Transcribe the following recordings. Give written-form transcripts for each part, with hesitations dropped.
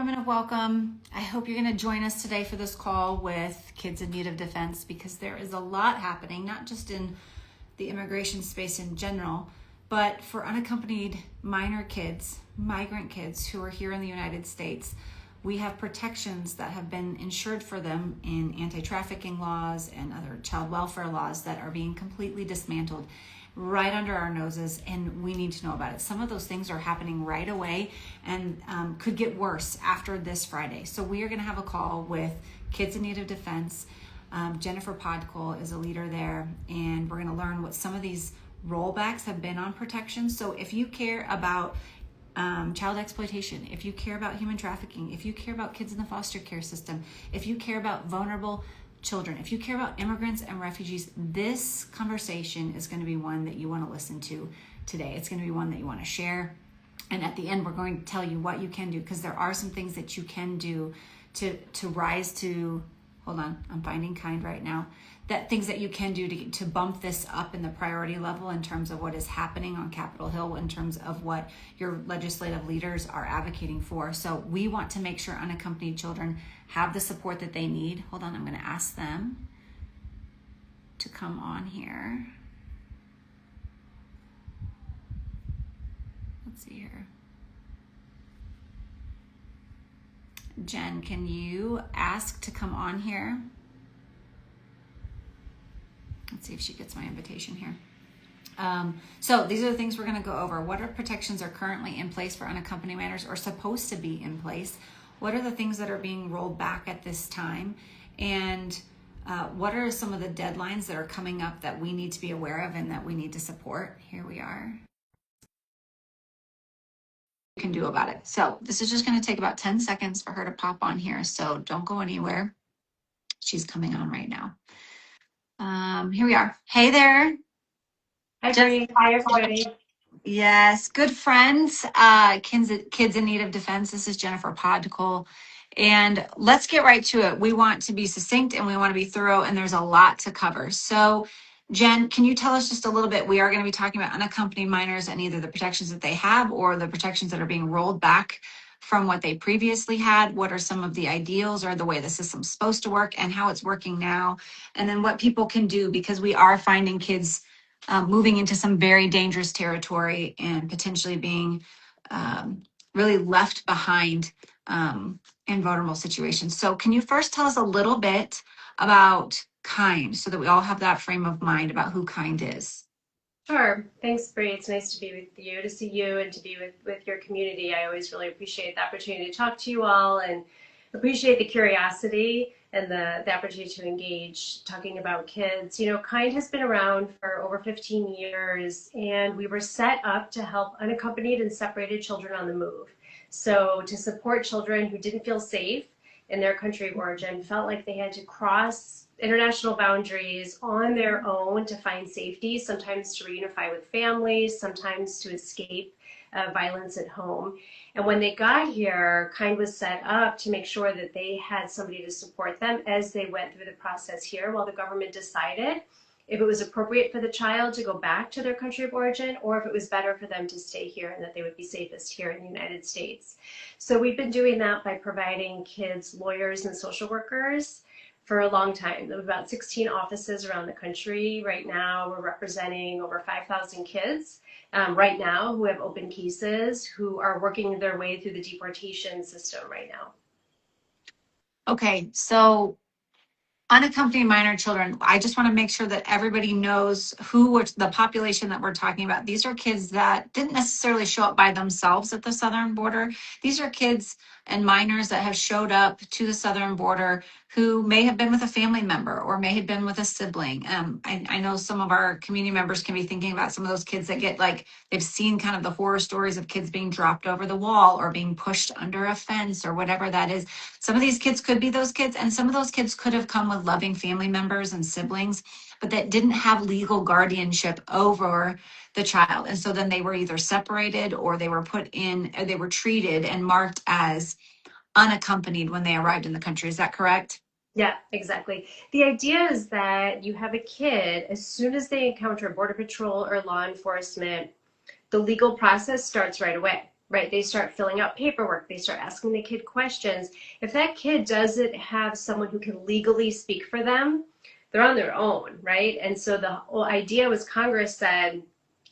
Women of Welcome. I hope you're going to join us today for this call with kids in need of defense, because there is a lot happening, not just in the immigration space in general, but for unaccompanied minor kids, migrant kids who are here in the United States. We have protections that have been ensured for them in anti-trafficking laws and other child welfare laws that are being completely dismantled right under our noses, and we need to know about it. Some of those things are happening right away and could get worse after this Friday. So we are going to have a call with Kids in Need of Defense. Jennifer Podkol is a leader there, and we're going to learn what some of these rollbacks have been on protection. So if you care about child exploitation, if you care about human trafficking, if you care about kids in the foster care system, if you care about vulnerable children, if you care about immigrants and refugees, this conversation is going to be one that you want to listen to today. It's going to be one that you want to share. And at the end, we're going to tell you what you can do, because there are some things that you can do to rise to, hold on, I'm finding kind right now, that things that you can do to bump this up in the priority level in terms of what is happening on Capitol Hill, in terms of what your legislative leaders are advocating for. So we want to make sure unaccompanied children have the support that they need. Hold on, I'm going to ask them to come on here. Let's see here. Jen, can you ask to come on here? Let's see if she gets my invitation here. So these are the things we're going to go over. What are protections are currently in place for unaccompanied minors, or supposed to be in place? What are the things that are being rolled back at this time? And what are some of the deadlines that are coming up that we need to be aware of and that we need to support? Here we are. Can do about it. So this is just going to take about 10 seconds for her to pop on here. So don't go anywhere. She's coming on right now. Here we are. Hey there. Hi, Bree. Hi, everybody. Yes, good friends, kids in need of defense. This is Jennifer Podkol, and let's get right to it. We want to be succinct and we want to be thorough, and there's a lot to cover. So, Jen, can you tell us just a little bit? We are going to be talking about unaccompanied minors and either the protections that they have or the protections that are being rolled back from what they previously had. What are some of the ideals or the way the system's supposed to work and how it's working now? And then what people can do, because we are finding kids moving into some very dangerous territory and potentially being really left behind in vulnerable situations. So can you first tell us a little bit about KIND, so that we all have that frame of mind about who KIND is? Sure. Thanks, Bree. It's nice to be with you, to see you, and to be with your community. I always really appreciate the opportunity to talk to you all, and appreciate the curiosity and the opportunity to engage talking about kids. You know, KIND has been around for over 15 years, and we were set up to help unaccompanied and separated children on the move. So to support children who didn't feel safe in their country of origin, felt like they had to cross international boundaries on their own to find safety, sometimes to reunify with families, sometimes to escape violence at home. And when they got here, KIND was set up to make sure that they had somebody to support them as they went through the process here, while the government decided if it was appropriate for the child to go back to their country of origin, or if it was better for them to stay here and that they would be safest here in the United States. So we've been doing that by providing kids lawyers and social workers for a long time. There are about 16 offices around the country. Right now, we're representing over 5,000 kids right now who have open cases, who are working their way through the deportation system right now. Okay, so unaccompanied minor children, I just want to make sure that everybody knows the population that we're talking about. These are kids that didn't necessarily show up by themselves at the southern border. These are kids and minors that have showed up to the southern border who may have been with a family member or may have been with a sibling. I know some of our community members can be thinking about some of those kids that get, like, they've seen kind of the horror stories of kids being dropped over the wall or being pushed under a fence or whatever that is. Some of these kids could be those kids, and some of those kids could have come with loving family members and siblings, but that didn't have legal guardianship over the child. And so then they were either separated or they were put in, or they were treated and marked as unaccompanied when they arrived in the country. Is that correct? Yeah, exactly. The idea is that you have a kid, as soon as they encounter Border Patrol or law enforcement, the legal process starts right away. right? They start filling out paperwork. They start asking the kid questions. If that kid doesn't have someone who can legally speak for them, they're on their own, right? And so the whole idea was Congress said,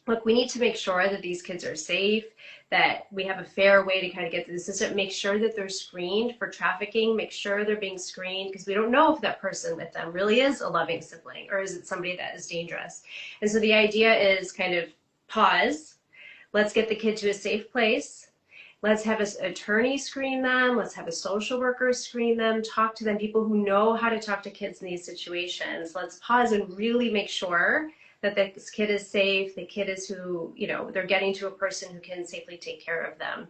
look, we need to make sure that these kids are safe, that we have a fair way to kind of get through the system, make sure that they're screened for trafficking, make sure they're being screened, because we don't know if that person with them really is a loving sibling or is it somebody that is dangerous. And so the idea is kind of pause, let's get the kid to a safe place. Let's have an attorney screen them. Let's have a social worker screen them, talk to them, people who know how to talk to kids in these situations. Let's pause and really make sure that this kid is safe, the kid is who, you know, they're getting to a person who can safely take care of them.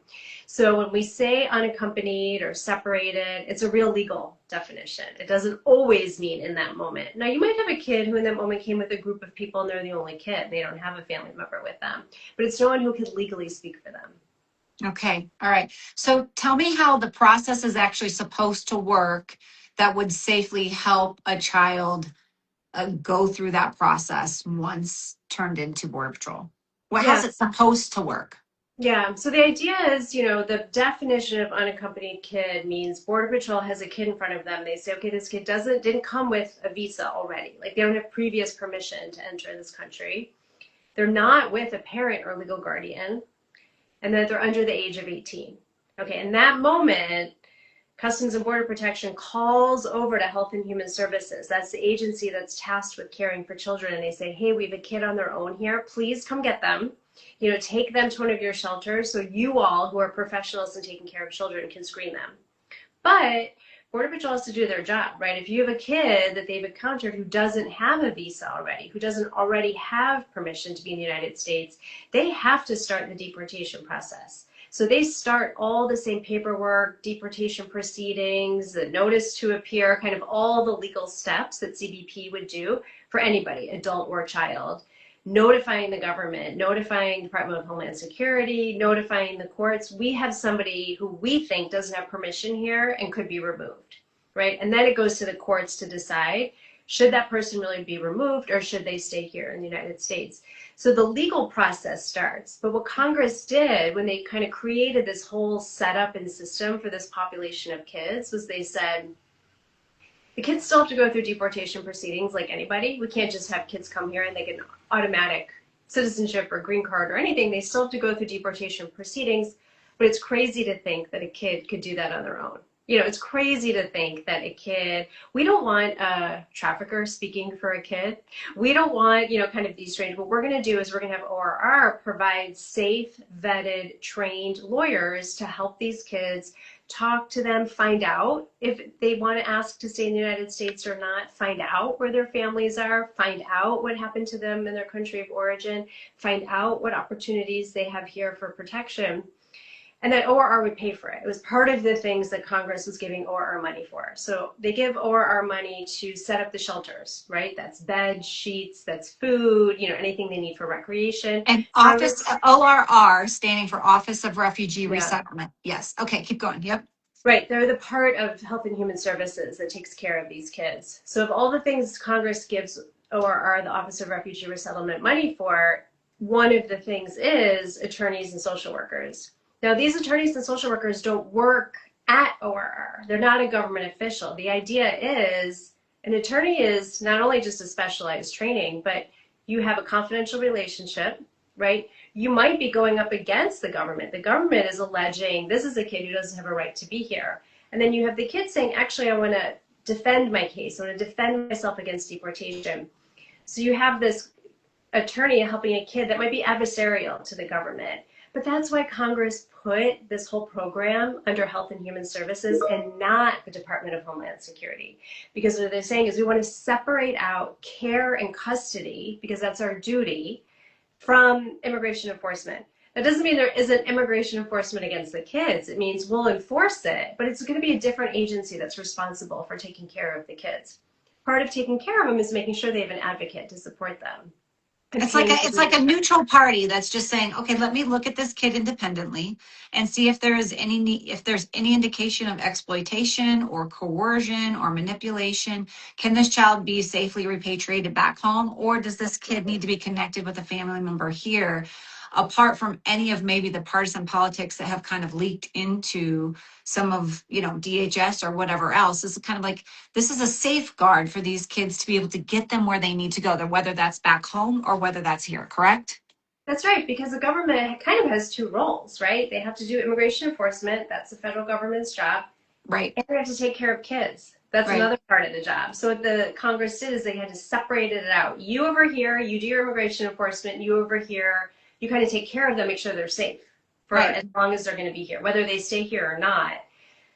So when we say unaccompanied or separated, it's a real legal definition. It doesn't always mean in that moment. Now, you might have a kid who in that moment came with a group of people and they're the only kid. They don't have a family member with them, but it's no one who can legally speak for them. Okay. All right. So tell me how the process is actually supposed to work that would safely help a child go through that process once turned into Border Patrol. How's Yeah. it supposed to work? Yeah, so the idea is, you know, the definition of unaccompanied kid means Border Patrol has a kid in front of them. They say, okay, this kid didn't come with a visa already. Like they don't have previous permission to enter this country. They're not with a parent or legal guardian, and that they're under the age of 18. Okay, in that moment, Customs and Border Protection calls over to Health and Human Services. That's the agency that's tasked with caring for children. And they say, hey, we have a kid on their own here. Please come get them. You know, take them to one of your shelters so you all who are professionals in taking care of children can screen them. But Border Patrol has to do their job, right? If you have a kid that they've encountered who doesn't have a visa already, who doesn't already have permission to be in the United States, they have to start the deportation process. So they start all the same paperwork, deportation proceedings, the notice to appear, kind of all the legal steps that CBP would do for anybody, adult or child, notifying the government, notifying the Department of Homeland Security, notifying the courts. We have somebody who we think doesn't have permission here and could be removed, right? And then it goes to the courts to decide, should that person really be removed or should they stay here in the United States? So the legal process starts. But what Congress did when they kind of created this whole setup and system for this population of kids was they said, the kids still have to go through deportation proceedings like anybody. We can't just have kids come here and they get an automatic citizenship or green card or anything. They still have to go through deportation proceedings, but it's crazy to think that a kid could do that on their own. You know, it's crazy to think that a kid, we don't want a trafficker speaking for a kid. We don't want, you know, kind of these strange, what we're going to do is we're going to have ORR provide safe, vetted, trained lawyers to help these kids, talk to them, find out if they want to ask to stay in the United States or not, find out where their families are, find out what happened to them in their country of origin, find out what opportunities they have here for protection. And that ORR would pay for it. It was part of the things that Congress was giving ORR money for. So they give ORR money to set up the shelters, right? That's beds, sheets, that's food, you know, anything they need for recreation. And Office ORR standing for Office of Refugee Resettlement. Yes. Okay, keep going. Yep. Right, they're the part of Health and Human Services that takes care of these kids. So of all the things Congress gives ORR, the Office of Refugee Resettlement, money for, one of the things is attorneys and social workers. Now, these attorneys and social workers don't work at ORR. They're not a government official. The idea is an attorney is not only just a specialized training, but you have a confidential relationship, right? You might be going up against the government. The government is alleging this is a kid who doesn't have a right to be here. And then you have the kid saying, actually, I want to defend my case. I want to defend myself against deportation. So you have this attorney helping a kid that might be adversarial to the government. But that's why Congress put this whole program under Health and Human Services and not the Department of Homeland Security. Because what they're saying is we want to separate out care and custody, because that's our duty, from immigration enforcement. That doesn't mean there isn't immigration enforcement against the kids. It means we'll enforce it, but it's going to be a different agency that's responsible for taking care of the kids. Part of taking care of them is making sure they have an advocate to support them. It's like a neutral party that's just saying, okay, let me look at this kid independently and see if there's any indication of exploitation or coercion or manipulation. Can this child be safely repatriated back home, or does this kid need to be connected with a family member here? apart from any of maybe the partisan politics that have kind of leaked into some of, DHS or whatever else. This is kind of like, this is a safeguard for these kids to be able to get them where they need to go, whether that's back home or whether that's here, correct? That's right, because the government kind of has two roles, right? They have to do immigration enforcement, that's the federal government's job, Right. and they have to take care of kids. That's Right. another part of the job. So what the Congress did is they had to separate it out. You over here, you do your immigration enforcement. You over here, you kind of take care of them, make sure they're safe for Right. as long as they're going to be here, whether they stay here or not.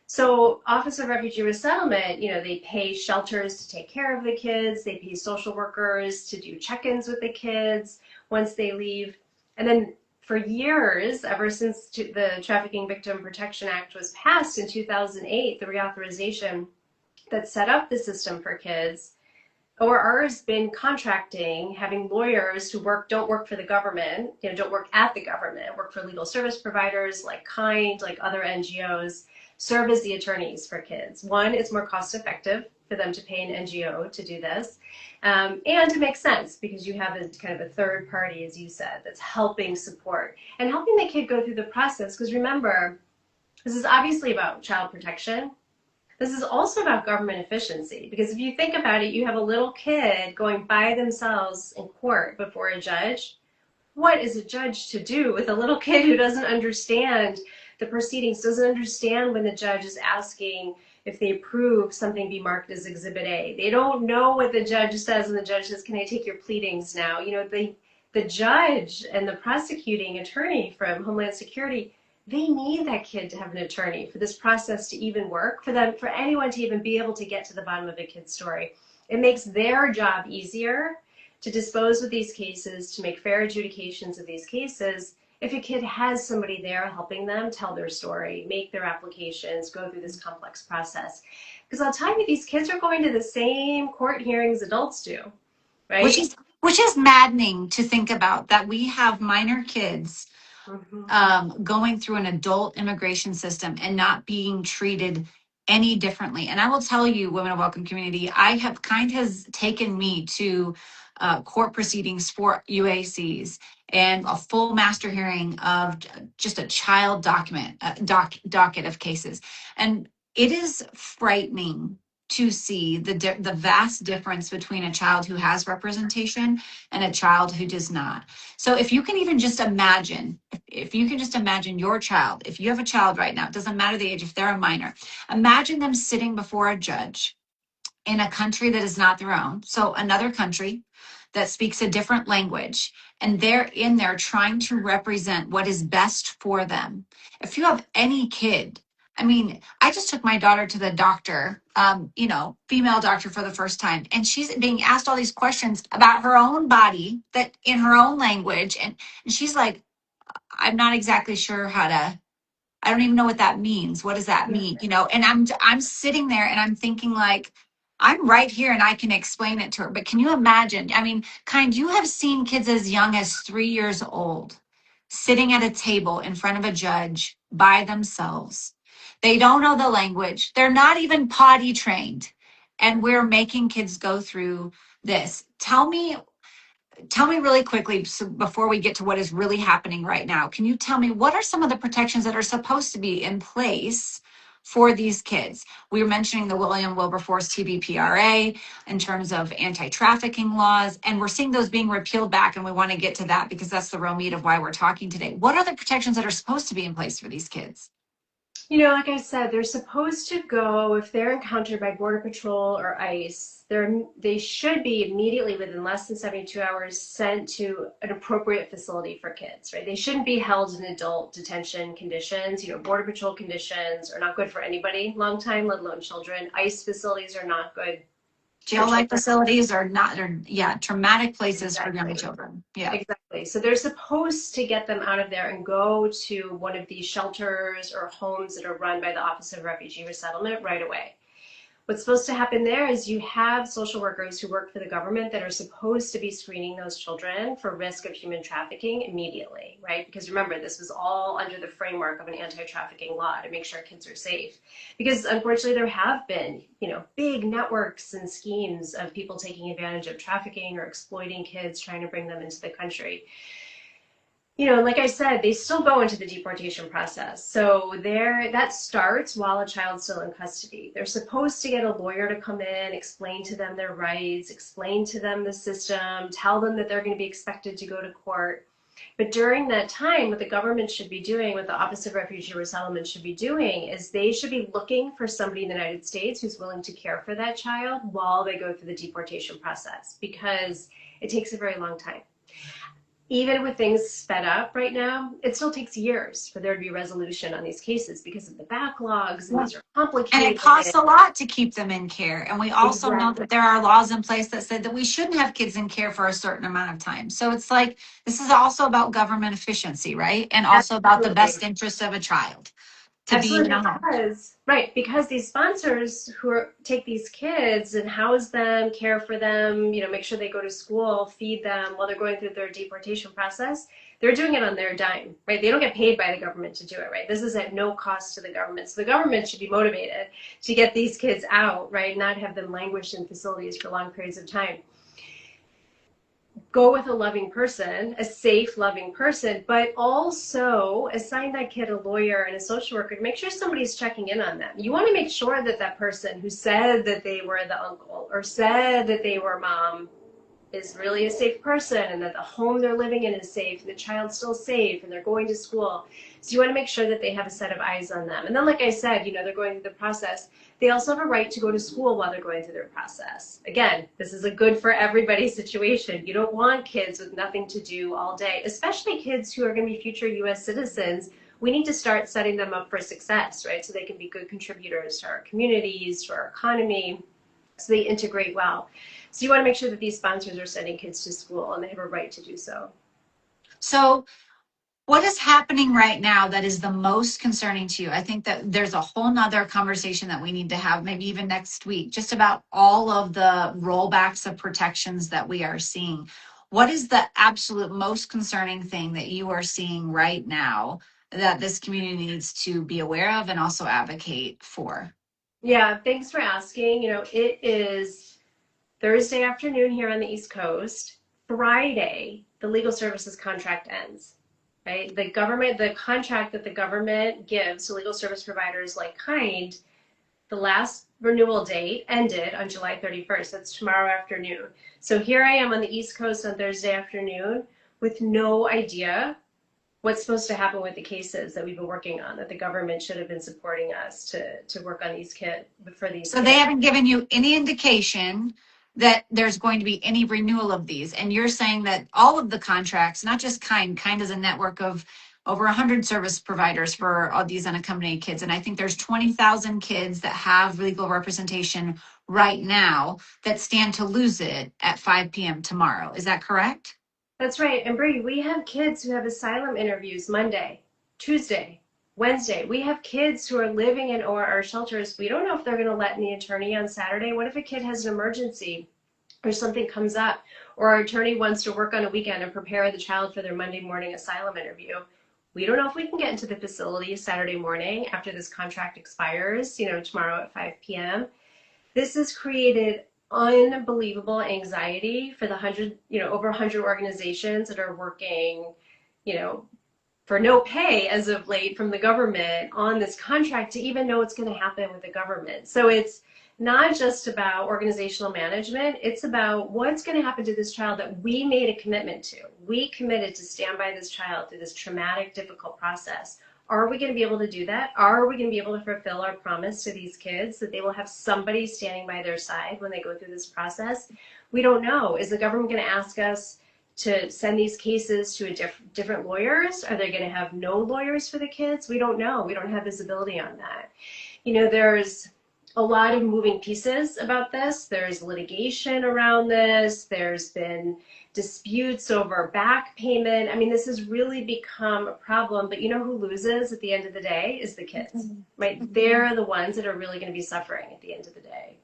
So Office of Refugee Resettlement, they pay shelters to take care of the kids. They pay social workers to do check-ins with the kids once they leave. And then for years, ever since the Trafficking Victim Protection Act was passed in 2008, the reauthorization that set up the system for kids, ORR has been contracting, having lawyers who don't work for the government, don't work at the government, work for legal service providers like Kind, like other NGOs, serve as the attorneys for kids. One, it's more cost effective for them to pay an NGO to do this. And it makes sense because you have a kind of a third party, as you said, that's helping support and helping the kid go through the process. Because remember, this is obviously about child protection. This is also about government efficiency, because if you think about it, you have a little kid going by themselves in court before a judge. What is a judge to do with a little kid who doesn't understand the proceedings, doesn't understand when the judge is asking if they approve something be marked as Exhibit A? They don't know what the judge says, and the judge says, "Can I take your pleadings now?" The judge and the prosecuting attorney from Homeland Security, they need that kid to have an attorney for this process to even work, for anyone to even be able to get to the bottom of a kid's story. It makes their job easier to dispose of these cases, to make fair adjudications of these cases, if a kid has somebody there helping them tell their story, make their applications, go through this complex process. Because I'll tell you, these kids are going to the same court hearings adults do, right? Which is maddening to think about, that we have minor kids going through an adult immigration system and not being treated any differently. And I will tell you, Women of Welcome community, Kind has taken me to court proceedings for UACs and a full master hearing of just a child docket of cases. And it is frightening to see the vast difference between a child who has representation and a child who does not. So if you can even just imagine, if you can just imagine your child, if you have a child right now, it doesn't matter the age, if they're a minor, imagine them sitting before a judge in a country that is not their own. So another country that speaks a different language, and they're in there trying to represent what is best for them. If you have any kid, I just took my daughter to the doctor, female doctor for the first time, and she's being asked all these questions about her own body that in her own language. And she's like, I'm not exactly sure I don't even know what that means. What does that mean? And I'm sitting there and I'm thinking like, I'm right here and I can explain it to her. But can you imagine? Kind, you have seen kids as young as 3 years old sitting at a table in front of a judge by themselves. They don't know the language. They're not even potty trained. And we're making kids go through this. Tell me really quickly, so before we get to what is really happening right now, can you tell me what are some of the protections that are supposed to be in place for these kids? We were mentioning the William Wilberforce TVPRA in terms of anti-trafficking laws, and we're seeing those being repealed back, and we want to get to that because that's the real meat of why we're talking today. What are the protections that are supposed to be in place for these kids? Like I said, they're supposed to go, if they're encountered by Border Patrol or ICE, they should be immediately, within less than 72 hours, sent to an appropriate facility for kids, right? They shouldn't be held in adult detention conditions. Border Patrol conditions are not good for anybody long time, let alone children. ICE facilities are not good. Jail-like facilities are traumatic places for young children. Yeah. Exactly. So they're supposed to get them out of there and go to one of these shelters or homes that are run by the Office of Refugee Resettlement right away. What's supposed to happen there is you have social workers who work for the government that are supposed to be screening those children for risk of human trafficking immediately, right? Because remember, this was all under the framework of an anti-trafficking law to make sure kids are safe. Because unfortunately, there have been, big networks and schemes of people taking advantage of trafficking or exploiting kids, trying to bring them into the country. Like I said, they still go into the deportation process. So that starts while a child's still in custody. They're supposed to get a lawyer to come in, explain to them their rights, explain to them the system, tell them that they're going to be expected to go to court. But during that time, what the government should be doing, what the Office of Refugee Resettlement should be doing, is they should be looking for somebody in the United States who's willing to care for that child while they go through the deportation process, because it takes a very long time. Even with things sped up right now, it still takes years for there to be resolution on these cases because of the backlogs, and these are And it complicated. costs a lot to keep them in care. And we also know Exactly. that there are laws in place that said that we shouldn't have kids in care for a certain amount of time. So it's like, this is also about government efficiency, right? And also about the Absolutely. best interest of a child to be in Absolutely, a home. because these sponsors take these kids and house them, care for them, make sure they go to school, feed them while they're going through their deportation process, they're doing it on their dime, right? They don't get paid by the government to do it, right? This is at no cost to the government. So the government should be motivated to get these kids out, right? Not have them languish in facilities for long periods of time. Go with a loving person, a safe, loving person, but also assign that kid a lawyer and a social worker to make sure somebody's checking in on them. You want to make sure that that person who said that they were the uncle or said that they were mom is really a safe person, and that the home they're living in is safe, and the child's still safe, and they're going to school. So you want to make sure that they have a set of eyes on them. And then, like I said, they're going through the process. They also have a right to go to school while they're going through their process. Again, this is a good for everybody situation. You don't want kids with nothing to do all day, especially kids who are going to be future U.S. citizens. We need to start setting them up for success, right? So they can be good contributors to our communities, to our economy, so they integrate well. So you want to make sure that these sponsors are sending kids to school, and they have a right to do so. So what is happening right now that is the most concerning to you? I think that there's a whole nother conversation that we need to have, maybe even next week, just about all of the rollbacks of protections that we are seeing. What is the absolute most concerning thing that you are seeing right now that this community needs to be aware of and also advocate for? Yeah, thanks for asking. It is Thursday afternoon here on the East Coast. Friday, the legal services contract ends, right? The contract that the government gives to legal service providers like Kind, the last renewal date ended on July 31st. That's tomorrow afternoon. So here I am on the East Coast on Thursday afternoon with no idea what's supposed to happen with the cases that we've been working on, that the government should have been supporting us to work on these kids, for these So they kids. haven't given you any indication that there's going to be any renewal of these. And you're saying that all of the contracts, not just Kind is a network of over 100 service providers for all these unaccompanied kids. And I think there's 20,000 kids that have legal representation right now that stand to lose it at 5 p.m. tomorrow. Is that correct? That's right. And Brady, we have kids who have asylum interviews Monday, Tuesday, Wednesday. We have kids who are living in our shelters. We don't know if they're going to let in the attorney on Saturday. What if a kid has an emergency or something comes up, or our attorney wants to work on a weekend and prepare the child for their Monday morning asylum interview? We don't know if we can get into the facility Saturday morning after this contract expires, tomorrow at 5 p.m. This has created unbelievable anxiety for the over 100 organizations that are working, you know, for no pay as of late from the government on this contract to even know what's going to happen with the government. So it's not just about organizational management, it's about what's going to happen to this child that we made a commitment to. We committed to stand by this child through this traumatic, difficult process. Are we going to be able to do that? Are we going to be able to fulfill our promise to these kids that they will have somebody standing by their side when they go through this process? We don't know. Is the government going to ask us to send these cases to different lawyers? Are they going to have no lawyers for the kids? We don't know. We don't have visibility on that. There's a lot of moving pieces about this. There's litigation around this. There's been disputes over back payment. I mean, this has really become a problem, but who loses at the end of the day is the kids, right? They're the ones that are really going to be suffering at the end of the day.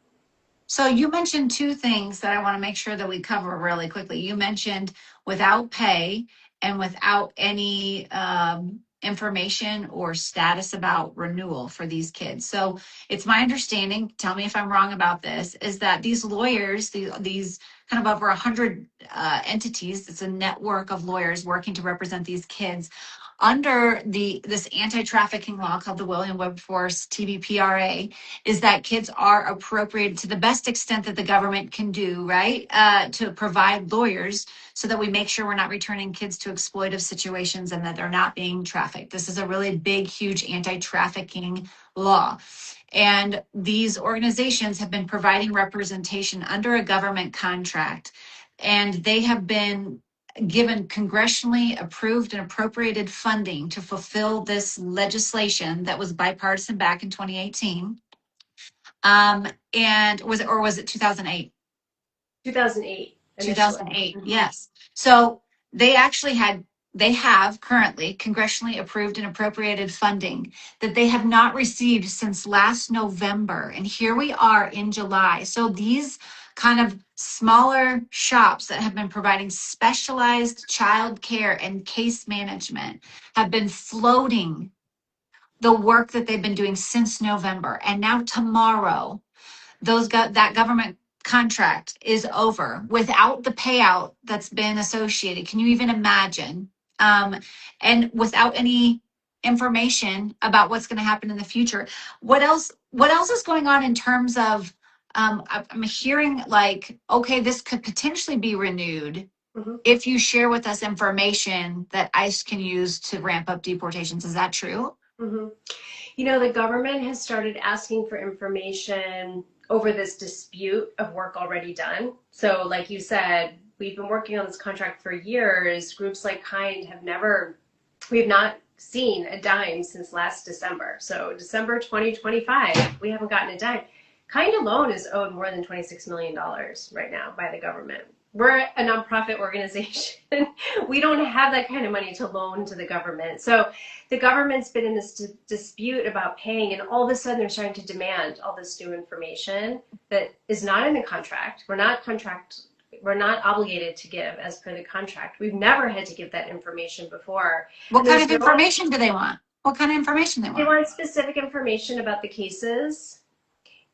So you mentioned two things that I want to make sure that we cover really quickly. You mentioned without pay and without any information or status about renewal for these kids. So it's my understanding, tell me if I'm wrong about this, is that these lawyers, these kind of over 100 entities, it's a network of lawyers working to represent these kids under this anti-trafficking law called the William Wilberforce TVPRA, is that kids are appropriated to the best extent that the government can do, right? To provide lawyers so that we make sure we're not returning kids to exploitive situations and that they're not being trafficked. This is a really big, huge anti-trafficking law. And these organizations have been providing representation under a government contract, and they have been given congressionally approved and appropriated funding to fulfill this legislation that was bipartisan back in 2018. And was it 2008? 2008 initially. 2008, yes. So they have currently congressionally approved and appropriated funding that they have not received since last November. And here we are in July. So these kind of smaller shops that have been providing specialized child care and case management have been floating the work that they've been doing since November. And now tomorrow, that government contract is over without the payout that's been associated. Can you even imagine? And without any information about what's going to happen in the future. What else is going on in terms of I'm hearing like, okay, this could potentially be renewed if you share with us information that ICE can use to ramp up deportations. Is that true? You know, the government has started asking for information over this dispute of work already done. So like you said, we've been working on this contract for years. Groups like Kind we have not seen a dime since last December. So December 2025, we haven't gotten a dime. Kind alone is owed more than $26 million right now by the government. We're a nonprofit organization. We don't have that kind of money to loan to the government. So the government's been in this dispute about paying, and all of a sudden they're starting to demand all this new information that is not in the contract. We're not obligated to give as per the contract. We've never had to give that information before. What kind of information do they want? What kind of information they want? They want specific information about the cases.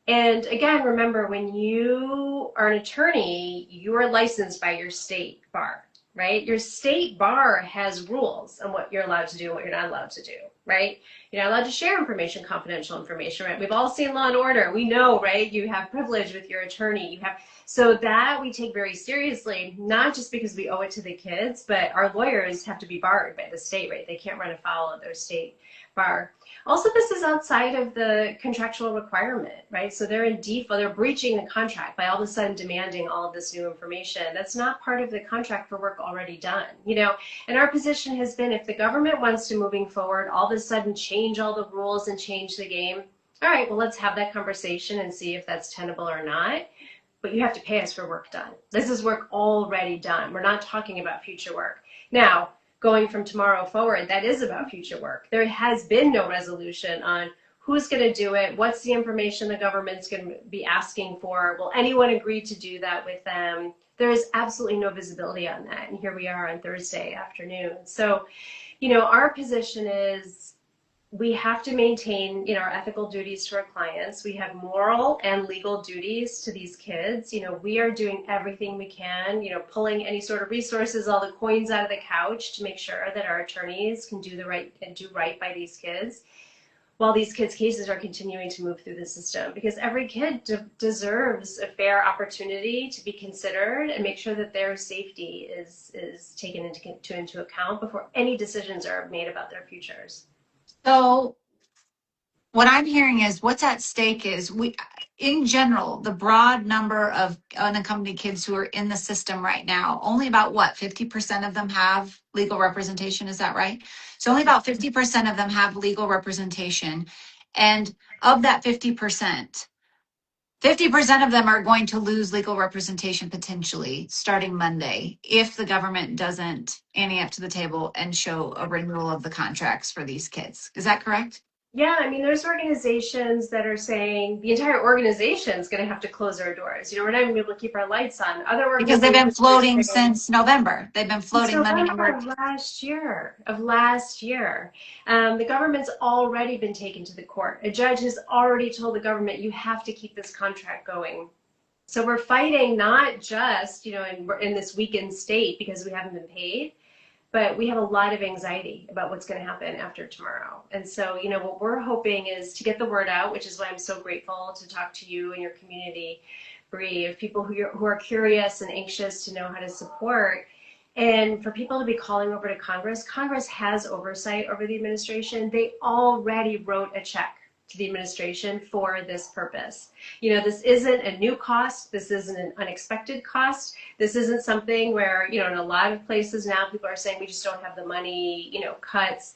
And again, remember, when you are an attorney, you are licensed by your state bar, right? Your state bar has rules on what you're allowed to do and what you're not allowed to do, right? You're not allowed to share information, confidential information, right? We've all seen Law and Order. We know, right? You have privilege with your attorney. So that we take very seriously, not just because we owe it to the kids, but our lawyers have to be barred by the state, right? They can't run afoul of their state bar. Also, this is outside of the contractual requirement, right? So they're in default, they're breaching the contract by all of a sudden demanding all of this new information. That's not part of the contract for work already done, you know? And our position has been, if the government wants to, moving forward, all of a sudden change all the rules and change the game, all right, well, let's have that conversation and see if that's tenable or not. But you have to pay us for work done. This is work already done. We're not talking about future work. Now, going from tomorrow forward, that is about future work. There has been no resolution on who's going to do it, what's the information the government's going to be asking for, will anyone agree to do that with them? There is absolutely no visibility on that, and here we are on Thursday afternoon. So, you know, our position is we have to maintain, you know, our ethical duties to our clients. We have moral and legal duties to these kids. You know, we are doing everything we can, you know, pulling any sort of resources, all the coins out of the couch to make sure that our attorneys can do right by these kids, while these kids' cases are continuing to move through the system. Because every kid deserves a fair opportunity to be considered and make sure that their safety is taken into account before any decisions are made about their futures. So what I'm hearing is what's at stake is in general, the broad number of unaccompanied kids who are in the system right now, only about 50% of them have legal representation. Is that right? So only about 50% of them have legal representation. And of that 50% of them are going to lose legal representation potentially starting Monday if the government doesn't ante up to the table and show a renewal of the contracts for these kids. Is that correct? Yeah, I mean, there's organizations that are saying the entire organization is going to have to close our doors. You know, we're not even able to keep our lights on. Other Because they've organizations been are floating saying since November. They've been since floating money November over. of last year. The government's already been taken to the court. A judge has already told the government, you have to keep this contract going. So we're fighting not just, you know, in this weakened state because we haven't been paid, but we have a lot of anxiety about what's going to happen after tomorrow. And so, you know, what we're hoping is to get the word out, which is why I'm so grateful to talk to you and your community, Bree, of people who are curious and anxious to know how to support. And for people to be calling over to Congress, Congress has oversight over the administration. They already wrote a check to the administration for this purpose. You know, this isn't a new cost. This isn't an unexpected cost. This isn't something where, you know, in a lot of places now people are saying we just don't have the money, you know, cuts.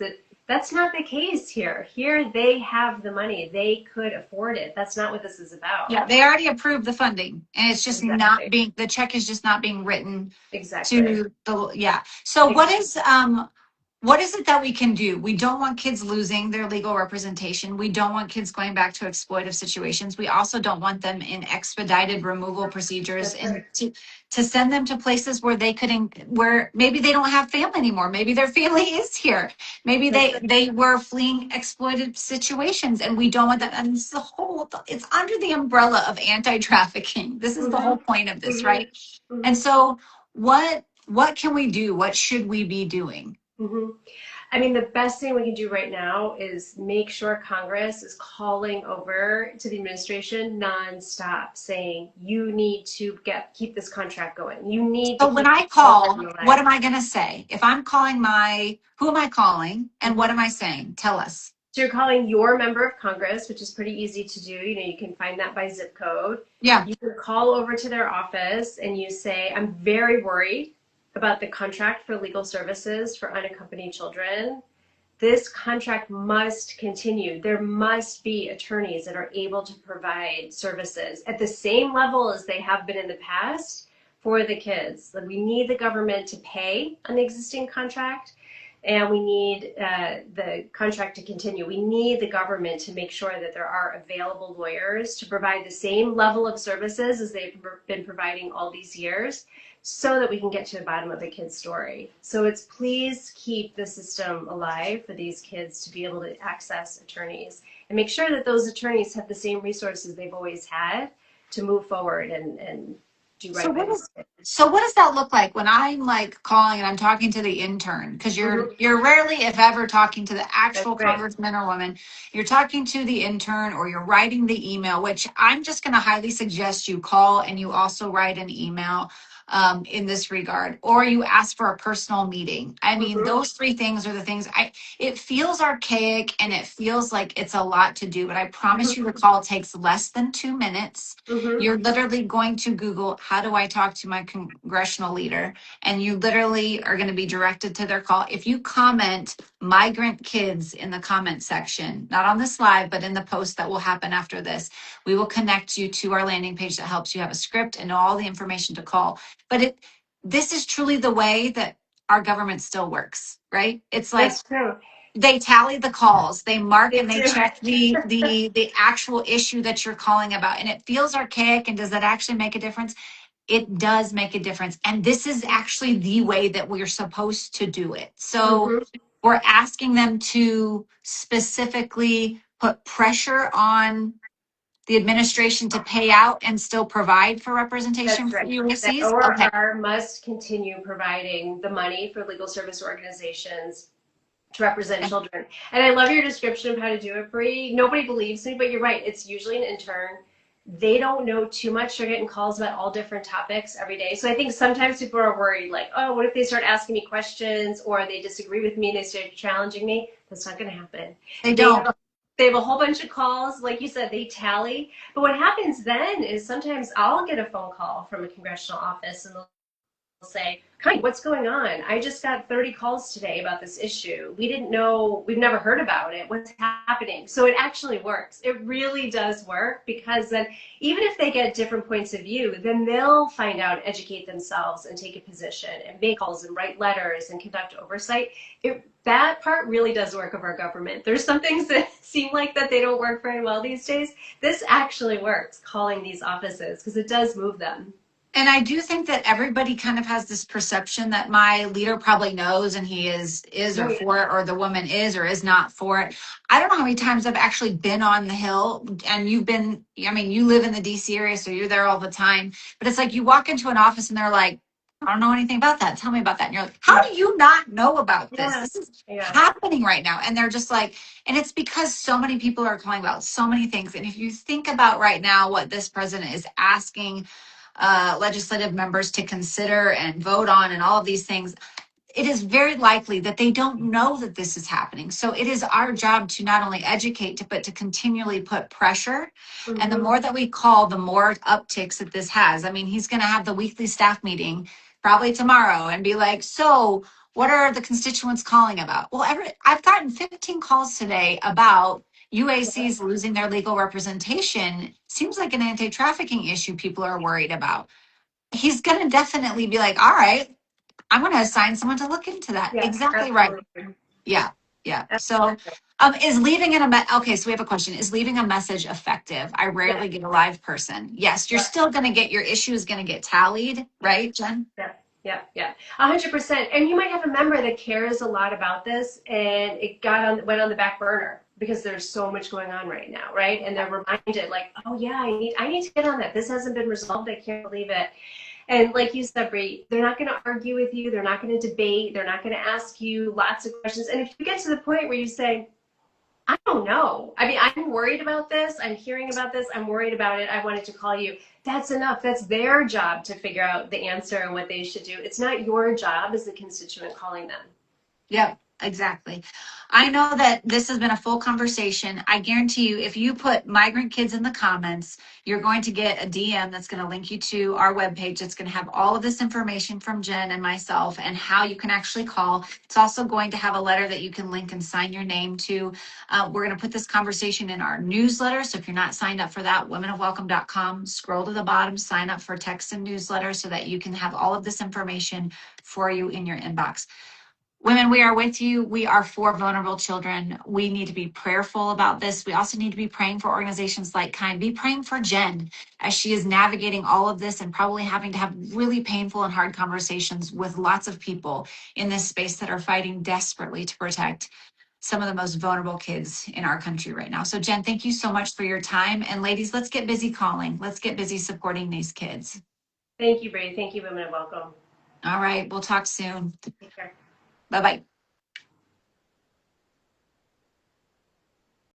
That's not the case here. Here they have the money. They could afford it. That's not what this is about. Yeah, they already approved the funding, and it's just not Exactly. being, the check is just not being written Exactly. to the, yeah. So Exactly. what is it that we can do? We don't want kids losing their legal representation. We don't want kids going back to exploitive situations. We also don't want them in expedited removal procedures That's right. and to send them to places where they couldn't, where maybe they don't have family anymore. Maybe their family is here. Maybe That's they were fleeing exploited situations, and we don't want that. And it's the whole, it's under the umbrella of anti-trafficking. This is the right. whole point of this, hmm right? And hmm so what can we do? What should we be doing? hmm hmm I mean, the best thing we can do right now is make sure Congress is calling over to the administration nonstop, saying you need to keep this contract going. You need to So when keep I these children call, what alive. am I going to say? If I'm calling who am I calling and what Mhm. am I saying? Tell us. So you're calling your member of Congress, which is pretty easy to do. You know, you can find that by zip code. Yeah. You can call over to their office and you say, I'm very worried about the contract for legal services for unaccompanied children. This contract must continue. There must be attorneys that are able to provide services at the same level as they have been in the past for the kids. Like, we need the government to pay an existing contract, and we need the contract to continue. We need the government to make sure that there are available lawyers to provide the same level of services as they've been providing all these years, so that we can get to the bottom of the kid's story. So it's please keep the system alive for these kids to be able to access attorneys and make sure that those attorneys have the same resources they've always had to move forward and do So right by what these is kids. so what does that look like when I'm like calling and I'm talking to the intern? Because Mm-hmm. you're rarely, if ever, talking to the That's actual right. congressman or woman. You're talking to the intern or you're writing the email, which I'm just going to highly suggest you call and you also write an email in this regard, or you ask for a personal meeting. I mean, Mm-hmm. those three things are the things it feels archaic and it feels like it's a lot to do, but I promise you the call takes less than 2 minutes. Mm-hmm. You're literally going to Google, how do I talk to my congressional leader? And you literally are going to be directed to their call. If you comment migrant kids in the comment section, not on this live, but in the post that will happen after this, we will connect you to our landing page that helps you have a script and all the information to call. But this is truly the way that our government still works, right? It's like That's true. they tally the calls, they mark They and they do. check the actual issue that you're calling about. And it feels archaic. And does that actually make a difference? It does make a difference. And this is actually the way that we're supposed to do it. So Mm-hmm. we're asking them to specifically put pressure on the administration to pay out and still provide for representation That's for right. The UACs. Okay. ORR must continue providing the money for legal service organizations to represent children. And I love your description of how to do it, Bree. Nobody believes me, but you're right. It's usually an intern. They don't know too much. They're getting calls about all different topics every day. So I think sometimes people are worried, like, oh, what if they start asking me questions or they disagree with me and they start challenging me? That's not going to happen. They They don't. have, they have a whole bunch of calls. Like you said, they tally. But what happens then is sometimes I'll get a phone call from a congressional office and they'll say, Connie, what's going on? I just got 30 calls today about this issue. We didn't know, we've never heard about it. What's happening? So it actually works. It really does work, because then even if they get different points of view, then they'll find out, educate themselves, and take a position and make calls and write letters and conduct oversight. That part really does work of our government. There's some things that seem like that they don't work very well these days. This actually works, calling these offices, because it does move them. And I do think that everybody kind of has this perception that my leader probably knows and he is or for it, or the woman is or is not for it. I don't know how many times I've actually been on the Hill, and you've been, I mean, you live in the DC area, so you're there all the time. But it's like you walk into an office and they're like, I don't know anything about that. Tell me about that. And you're like, how do you not know about this? Yeah. This is happening right now. And they're just like, and it's because so many people are calling about so many things. And if you think about right now what this president is asking legislative members to consider and vote on and all of these things, it is very likely that they don't know that this is happening. So it is our job to not only educate, but to continually put pressure. Mm-hmm. And the more that we call, the more upticks that this has. I mean, he's going to have the weekly staff meeting probably tomorrow and be like, so what are the constituents calling about? Well, I've gotten 15 calls today about UACs losing their legal representation. Seems like an anti-trafficking issue people are worried about. He's going to definitely be like, all right, I'm going to assign someone to look into that. Yeah, exactly absolutely. Right. Yeah. Absolutely. So is leaving okay, so we have a question. Is leaving a message effective? I rarely get a live person. Yes, you're still going to get, your issue is going to get tallied, right, Jen? Yeah, 100%. And you might have a member that cares a lot about this, and it went on the back burner because there's so much going on right now, right? And they're reminded, like, oh yeah, I need to get on that. This hasn't been resolved. I can't believe it. And like you said, Bree, they're not going to argue with you. They're not going to debate. They're not going to ask you lots of questions. And if you get to the point where you say, I don't know. I mean, I'm worried about this. I'm hearing about this. I'm worried about it. I wanted to call you. That's enough. That's their job to figure out the answer and what they should do. It's not your job as the constituent calling them. Yep, exactly. I know that this has been a full conversation. I guarantee you, if you put migrant kids in the comments, you're going to get a DM that's going to link you to our webpage. It's going to have all of this information from Jen and myself and how you can actually call. It's also going to have a letter that you can link and sign your name to. We're going to put this conversation in our newsletter. So if you're not signed up for that, womenofwelcome.com, scroll to the bottom, sign up for text and newsletter so that you can have all of this information for you in your inbox. Women, we are with you. We are for vulnerable children. We need to be prayerful about this. We also need to be praying for organizations like KIND. Be praying for Jen as she is navigating all of this and probably having to have really painful and hard conversations with lots of people in this space that are fighting desperately to protect some of the most vulnerable kids in our country right now. So Jen, thank you so much for your time. And ladies, let's get busy calling. Let's get busy supporting these kids. Thank you, Bree. Thank you, Women of Welcome. All right. We'll talk soon. Take care. Bye-bye.